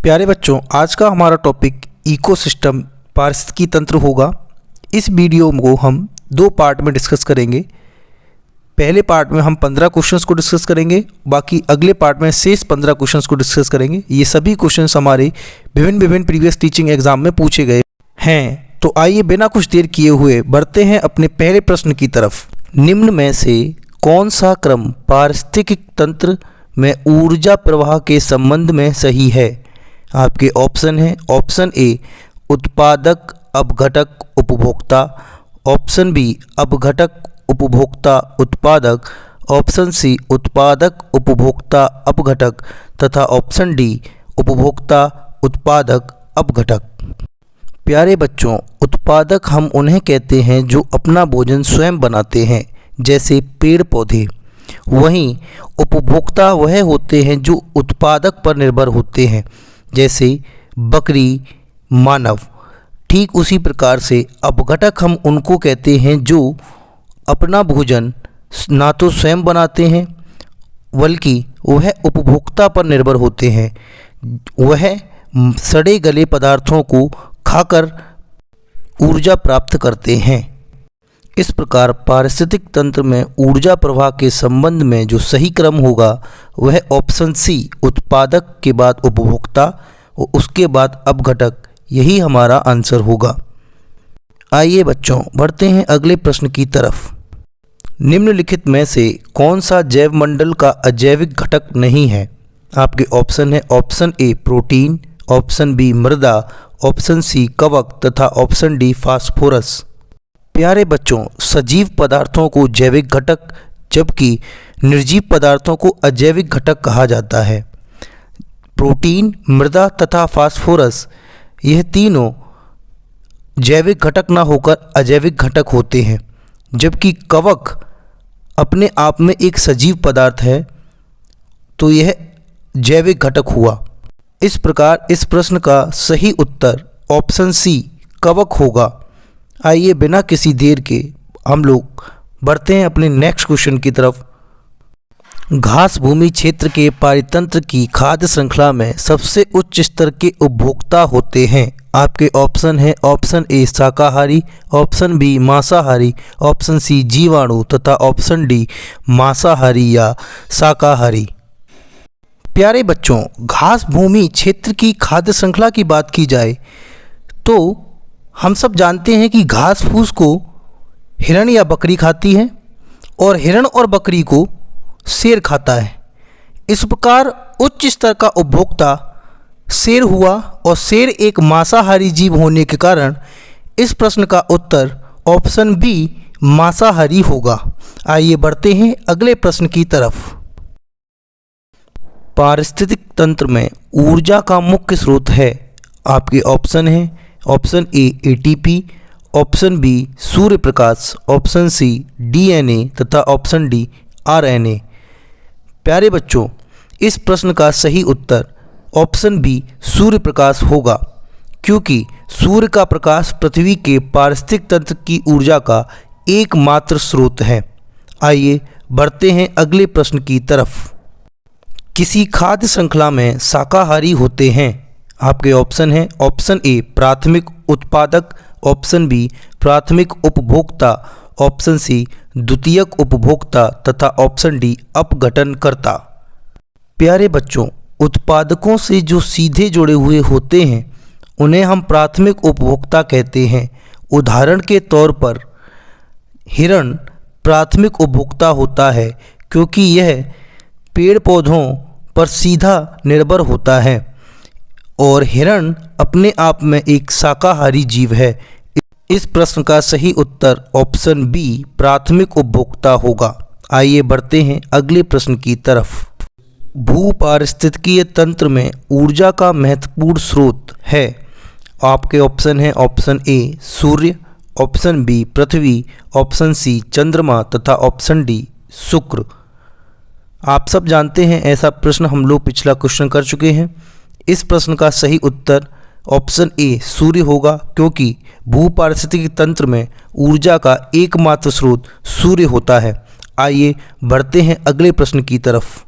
प्यारे बच्चों, आज का हमारा टॉपिक इकोसिस्टम पारिस्थितिकी तंत्र होगा। इस वीडियो को हम दो पार्ट में डिस्कस करेंगे। पहले पार्ट में हम 15 क्वेश्चंस को डिस्कस करेंगे, बाकी अगले पार्ट में शेष 15 क्वेश्चंस को डिस्कस करेंगे। ये सभी क्वेश्चंस हमारे विभिन्न प्रीवियस टीचिंग एग्जाम में पूछे गए हैं। तो आइए बिना कुछ देर किए हुए बढ़ते हैं अपने पहले प्रश्न की तरफ। निम्न में से कौन सा क्रम पारिस्थितिक तंत्र में ऊर्जा प्रवाह के संबंध में सही है? आपके ऑप्शन है। ऑप्शन ए उत्पादक, अपघटक, उपभोक्ता। ऑप्शन बी अपघटक, उपभोक्ता, उत्पादक। ऑप्शन सी उत्पादक, उपभोक्ता, अपघटक तथा ऑप्शन डी उपभोक्ता, उत्पादक, अपघटक। प्यारे बच्चों, उत्पादक हम उन्हें कहते हैं जो अपना भोजन स्वयं बनाते हैं, जैसे पेड़ पौधे। वहीं उपभोक्ता वह होते हैं जो उत्पादक पर निर्भर होते हैं, जैसे बकरी, मानव। ठीक उसी प्रकार से अपघटक हम उनको कहते हैं जो अपना भोजन ना तो स्वयं बनाते हैं बल्कि वह उपभोक्ता पर निर्भर होते हैं। वह सड़े गले पदार्थों को खाकर ऊर्जा प्राप्त करते हैं। इस प्रकार पारिस्थितिक तंत्र में ऊर्जा प्रवाह के संबंध में जो सही क्रम होगा वह ऑप्शन सी उत्पादक के बाद उपभोक्ता और उसके बाद अपघटक, यही हमारा आंसर होगा। आइए बच्चों बढ़ते हैं अगले प्रश्न की तरफ। निम्नलिखित में से कौन सा जैव मंडल का अजैविक घटक नहीं है? आपके ऑप्शन है। Option A protein, option B मृदा, ऑप्शन सी कवक तथा ऑप्शन डी फास्फोरस। प्यारे बच्चों, सजीव पदार्थों को जैविक घटक जबकि निर्जीव पदार्थों को अजैविक घटक कहा जाता है। प्रोटीन, मृदा तथा फास्फोरस यह तीनों जैविक घटक ना होकर अजैविक घटक होते हैं, जबकि कवक अपने आप में एक सजीव पदार्थ है, तो यह जैविक घटक हुआ। इस प्रकार इस प्रश्न का सही उत्तर ऑप्शन सी कवक होगा। आइए बिना किसी देर के हम लोग बढ़ते हैं अपने नेक्स्ट क्वेश्चन की तरफ। घास भूमि क्षेत्र के पारितंत्र की खाद्य श्रृंखला में सबसे उच्च स्तर के उपभोक्ता होते हैं। आपके ऑप्शन है। ऑप्शन ए शाकाहारी, ऑप्शन बी मांसाहारी, ऑप्शन सी जीवाणु तथा ऑप्शन डी मांसाहारी या शाकाहारी। प्यारे बच्चों, घास भूमि क्षेत्र की खाद्य श्रृंखला की बात की जाए तो हम सब जानते हैं कि घास फूस को हिरण या बकरी खाती है और हिरण और बकरी को शेर खाता है। इस प्रकार उच्च स्तर का उपभोक्ता शेर हुआ और शेर एक मांसाहारी जीव होने के कारण इस प्रश्न का उत्तर ऑप्शन बी मांसाहारी होगा। आइए बढ़ते हैं अगले प्रश्न की तरफ। पारिस्थितिक तंत्र में ऊर्जा का मुख्य स्रोत है। आपके ऑप्शन है। Option A ATP, option B सूर्य प्रकाश, ऑप्शन सी डीएनए तथा ऑप्शन डी आरएनए। प्यारे बच्चों, इस प्रश्न का सही उत्तर ऑप्शन बी सूर्य प्रकाश होगा, क्योंकि सूर्य का प्रकाश पृथ्वी के पारिस्थितिक तंत्र की ऊर्जा का एकमात्र स्रोत है। आइए बढ़ते हैं अगले प्रश्न की तरफ। किसी खाद्य श्रृंखला में शाकाहारी होते हैं। आपके ऑप्शन है। ऑप्शन ए प्राथमिक उत्पादक, ऑप्शन बी प्राथमिक उपभोक्ता, ऑप्शन सी द्वितीयक उपभोक्ता तथा ऑप्शन डी अपघटनकर्ता। प्यारे बच्चों, उत्पादकों से जो सीधे जुड़े हुए होते हैं उन्हें हम प्राथमिक उपभोक्ता कहते हैं। उदाहरण के तौर पर हिरण प्राथमिक उपभोक्ता होता है क्योंकि यह पेड़ पौधों पर सीधा निर्भर होता है और हिरण अपने आप में एक शाकाहारी जीव है। इस प्रश्न का सही उत्तर ऑप्शन बी प्राथमिक उपभोक्ता होगा। आइए बढ़ते हैं अगले प्रश्न की तरफ। भूपारिस्थितिकीय तंत्र में ऊर्जा का महत्वपूर्ण स्रोत है। आपके ऑप्शन है। ऑप्शन ए सूर्य, ऑप्शन बी पृथ्वी, ऑप्शन सी चंद्रमा तथा ऑप्शन डी शुक्र। आप सब जानते हैं ऐसा प्रश्न हम लोग पिछला क्वेश्चन कर चुके हैं। इस प्रश्न का सही उत्तर ऑप्शन ए सूर्य होगा, क्योंकि भूपारिस्थितिकी तंत्र में ऊर्जा का एकमात्र स्रोत सूर्य होता है। आइए बढ़ते हैं अगले प्रश्न की तरफ।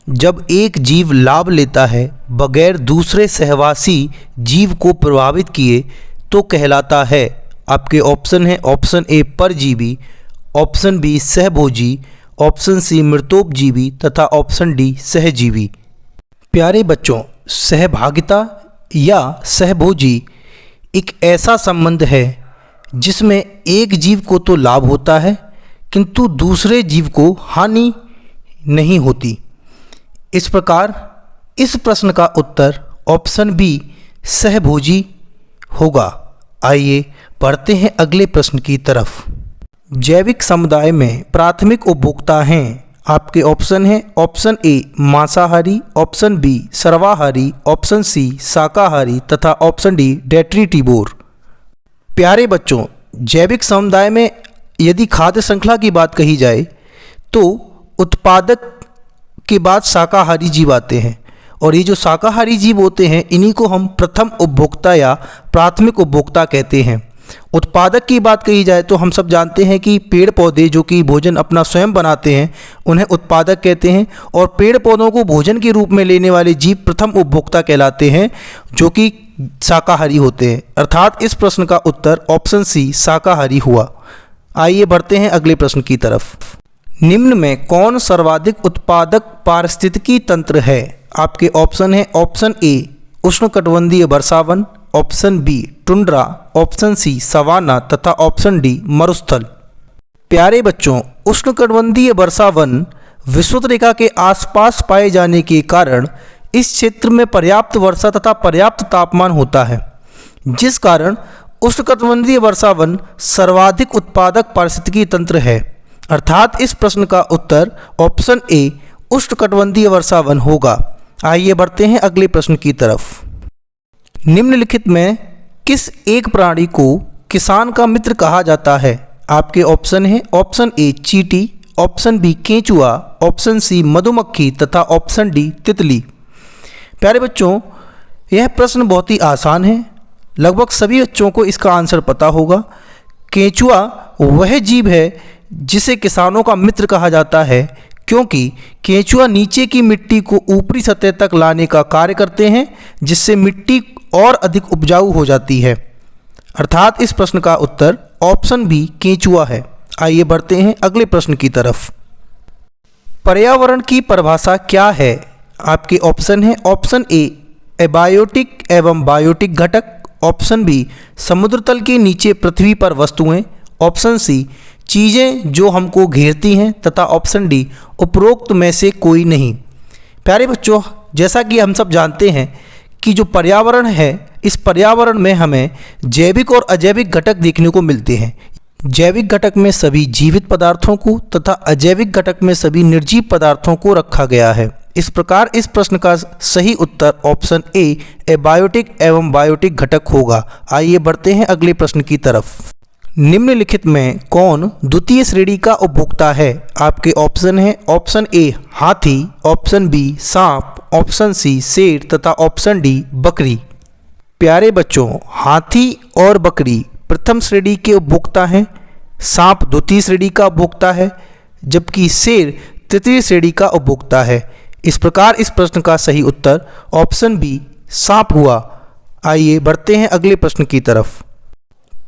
जब एक जीव लाभ लेता है बगैर दूसरे सहवासी जीव को प्रभावित किए तो कहलाता है। आपके ऑप्शन है ऑप्शन ए परजीवी, ऑप्शन बी सहभोजी, ऑप्शन सी मृतोपजीवी तथा ऑप्शन डी सहजीवी। प्यारे बच्चों, सहभागिता या सहभोजी एक ऐसा संबंध है जिसमें एक जीव को तो लाभ होता है किंतु दूसरे जीव को हानि नहीं होती। इस प्रकार इस प्रश्न का उत्तर ऑप्शन बी सहभोजी होगा। आइए बढ़ते हैं अगले प्रश्न की तरफ। जैविक समुदाय में प्राथमिक उपभोक्ता हैं। आपके ऑप्शन है ऑप्शन ए मांसाहारी, ऑप्शन बी सर्वाहारी, ऑप्शन सी शाकाहारी तथा ऑप्शन डी डेट्रीटिवोर। प्यारे बच्चों, जैविक समुदाय में यदि खाद्य श्रृंखला की बात कही जाए तो उत्पादक के बाद शाकाहारी जीव आते हैं और ये जो शाकाहारी जीव होते हैं इन्हीं को हम प्रथम उपभोक्ता या प्राथमिक उपभोक्ता कहते हैं। उत्पादक की बात कही जाए तो हम सब जानते हैं कि पेड़ पौधे जो कि भोजन अपना स्वयं बनाते हैं उन्हें उत्पादक कहते हैं और पेड़ पौधों को भोजन के रूप में लेने वाले जीव प्रथम उपभोक्ता कहलाते हैं जो कि शाकाहारी होते हैं। अर्थात इस प्रश्न का उत्तर ऑप्शन सी शाकाहारी हुआ। आइए बढ़ते हैं अगले प्रश्न की तरफ। निम्न में कौन सर्वाधिक उत्पादक पारिस्थितिकी तंत्र है? आपके ऑप्शन है ऑप्शन ए उष्णकटिबंधीय वर्षावन, option B tundra, option C savanna तथा ऑप्शन डी मरुस्थल। प्यारे बच्चों, उष्णकटिबंधीय वर्षावन विषुवत रेखा के आसपास पाए जाने के कारण इस क्षेत्र में पर्याप्त वर्षा तथा पर्याप्त तापमान होता है, जिस कारण उष्णकटिबंधीय वर्षावन सर्वाधिक उत्पादक पारिस्थितिकी तंत्र है। अर्थात इस प्रश्न का उत्तर ऑप्शन ए उष्णकटिबंधीय वर्षावन होगा। आइए बढ़ते हैं अगले प्रश्न की तरफ। निम्नलिखित में किस एक प्राणी को किसान का मित्र कहा जाता है? आपके ऑप्शन है ऑप्शन ए चींटी, ऑप्शन बी केंचुआ, ऑप्शन सी मधुमक्खी तथा ऑप्शन डी तितली। प्यारे बच्चों, यह प्रश्न बहुत ही आसान है, लगभग सभी बच्चों को इसका आंसर पता होगा। केंचुआ वह जीव है जिसे किसानों का मित्र कहा जाता है क्योंकि केंचुआ नीचे की मिट्टी को ऊपरी सतह तक लाने का कार्य करते हैं जिससे मिट्टी और अधिक उपजाऊ हो जाती है। अर्थात इस प्रश्न का उत्तर ऑप्शन बी केंचुआ है। आइए बढ़ते हैं अगले प्रश्न की तरफ। पर्यावरण की परिभाषा क्या है? आपके ऑप्शन है ऑप्शन ए एबायोटिक एवं बायोटिक घटक, ऑप्शन बी समुद्र तल के नीचे पृथ्वी पर वस्तुएं, ऑप्शन सी चीज़ें जो हमको घेरती हैं तथा ऑप्शन डी उपरोक्त में से कोई नहीं। प्यारे बच्चों, जैसा कि हम सब जानते हैं कि जो पर्यावरण है इस पर्यावरण में हमें जैविक और अजैविक घटक देखने को मिलते हैं। जैविक घटक में सभी जीवित पदार्थों को तथा अजैविक घटक में सभी निर्जीव पदार्थों को रखा गया है। इस प्रकार इस प्रश्न का सही उत्तर ऑप्शन ए एबायोटिक एवं बायोटिक घटक होगा। आइए बढ़ते हैं अगले प्रश्न की तरफ। निम्नलिखित में कौन द्वितीय श्रेणी का उपभोक्ता है? आपके ऑप्शन है ऑप्शन ए हाथी, ऑप्शन बी सांप, ऑप्शन सी शेर तथा ऑप्शन डी बकरी। प्यारे बच्चों, हाथी और बकरी प्रथम श्रेणी के उपभोक्ता हैं, सांप द्वितीय श्रेणी का उपभोक्ता है जबकि शेर तृतीय श्रेणी का उपभोक्ता है। इस प्रकार इस प्रश्न का सही उत्तर ऑप्शन बी सांप हुआ। आइए बढ़ते हैं अगले प्रश्न की तरफ।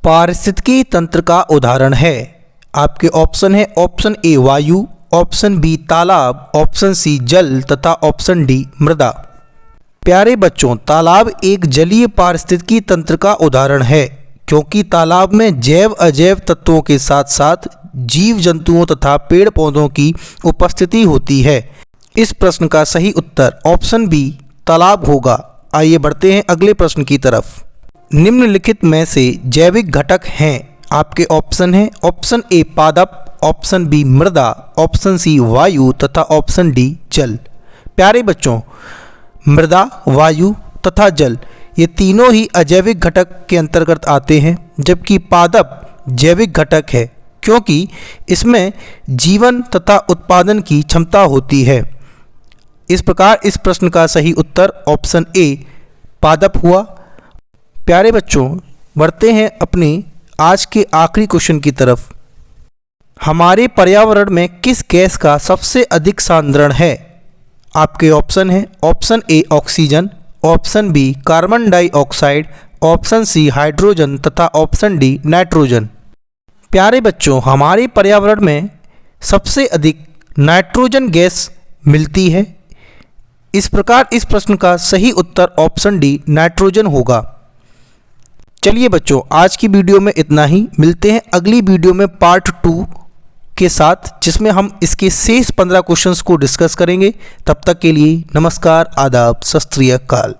पारिस्थितिकी तंत्र का उदाहरण है। आपके ऑप्शन है ऑप्शन ए वायु, ऑप्शन बी तालाब, ऑप्शन सी जल तथा ऑप्शन डी मृदा। प्यारे बच्चों, तालाब एक जलीय पारिस्थितिकी तंत्र का उदाहरण है क्योंकि तालाब में जैव अजैव तत्वों के साथ साथ जीव जंतुओं तथा पेड़ पौधों की उपस्थिति होती है। इस प्रश्न का सही उत्तर ऑप्शन बी तालाब होगा। आइए बढ़ते हैं अगले प्रश्न की तरफ। निम्नलिखित में से जैविक घटक हैं। आपके ऑप्शन है ऑप्शन ए पादप, ऑप्शन बी मृदा, ऑप्शन सी वायु तथा ऑप्शन डी जल। प्यारे बच्चों, मृदा, वायु तथा जल ये तीनों ही अजैविक घटक के अंतर्गत आते हैं जबकि पादप जैविक घटक है क्योंकि इसमें जीवन तथा उत्पादन की क्षमता होती है। इस प्रकार इस प्रश्न का सही उत्तर ऑप्शन ए पादप हुआ। प्यारे बच्चों, बढ़ते हैं अपने आज के आखिरी क्वेश्चन की तरफ। हमारे पर्यावरण में किस गैस का सबसे अधिक सांद्रण है? आपके ऑप्शन हैं option A oxygen, option B carbon dioxide, option C hydrogen तथा ऑप्शन डी नाइट्रोजन। प्यारे बच्चों, हमारे पर्यावरण में सबसे अधिक नाइट्रोजन गैस मिलती है। इस प्रकार इस प्रश्न का सही उत्तर ऑप्शन डी नाइट्रोजन होगा। चलिए बच्चों, आज की वीडियो में इतना ही। मिलते हैं अगली वीडियो में पार्ट 2 के साथ, जिसमें हम इसके शेष 15 क्वेश्चंस को डिस्कस करेंगे। तब तक के लिए नमस्कार, आदाब, सत श्री अकाल।